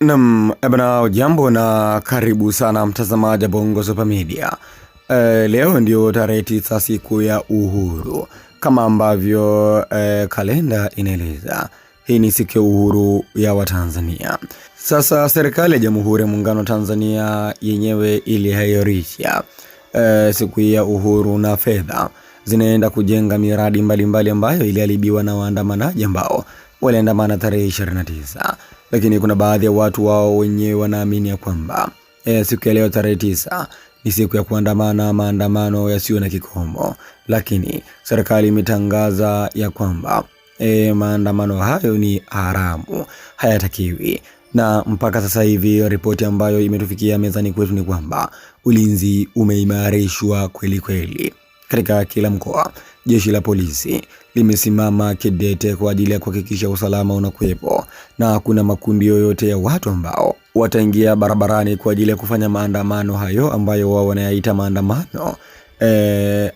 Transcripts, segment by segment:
Ebana, jambo na karibu sana mtazamaji Bongo Super Media. Leo ndio tarehe 9 siku ya uhuru. Kama ambavyo kalenda inaeleza, hii ni siku ya uhuru ya Watanzania. Sasa serikali ya Jamhuri ya Muungano wa Tanzania yenyewe ilihairisha siku ya uhuru, na fedha zinaenda kujenga miradi mbalimbali ambayo iliharibiwa na waandamanaji ambao waliandamana tarehe 29. Lakini kuna baadhi ya watu wao wenyewe wanaamini ya kwamba siku ya leo tarehe 9 ni siku ya kuandamana, maandamano yasiyo na kikomo. Lakini serikali imetangaza ya kwamba maandamano hayo ni haramu, hayatakiwi. Na mpaka sasa hivi ripoti ambayo imetufikia mezani kwetu ni kwamba ulinzi umeimarishwa kweli kweli. Katika kila mkoa, jeshi la polisi limesimama kidete kwa ajili ya kuhakikisha usalama unakuwepo, na hakuna makundi yoyote ya watu ambao wataingia barabarani kwa ajili ya kufanya maandamano hayo ambayo wao wanayaita maandamano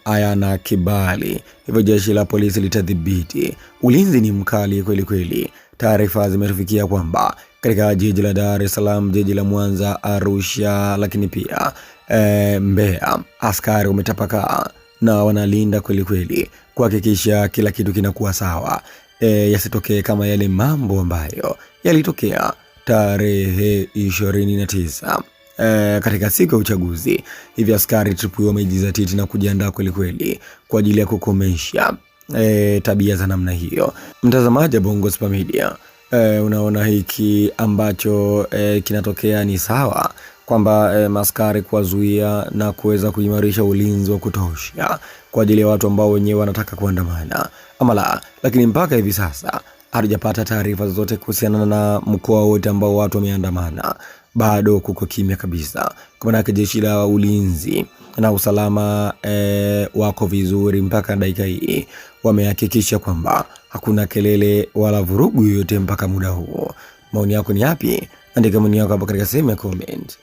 hayana kibali. Hivyo jeshi la polisi litadhibiti. Ulinzi ni mkali kweli kweli. Taarifa zimetufikia kwamba katika jiji la Dar es Salaam, jiji la Mwanza, Arusha, lakini pia Mbeya, askari umetapakaa na wanalinda kweli kweli kuhakikisha kila kitu kinakuwa sawa, yasitokee kama yale mambo ambayo yalitokea tarehe 29 katika siku ya uchaguzi. Hivi askari tripu wamejizatiti na kujiandaa kweli kweli kwa ajili ya kukomesha tabia za namna hiyo. Mtazamaji Bongo Super Media, unaona hiki ambacho kinatokea ni sawa kwamba maskari kuwazuia na kuweza kuimarisha ulinzi wa kutosha kwa ajili ya watu ambao wenyewe wanataka kuandamana ama la? Lakini mpaka hivi sasa hatujapata taarifa zozote kuhusiana na mkoa wote ambao watu wameandamana. Bado kuko kimya kabisa. Kwa maana jeshi la ulinzi na usalama wako vizuri mpaka dakika hii. Wamehakikisha kwamba hakuna kelele wala vurugu yoyote mpaka muda huo. Maoni yako ni yapi? Andika maoni yako hapo katika sehemu ya comment.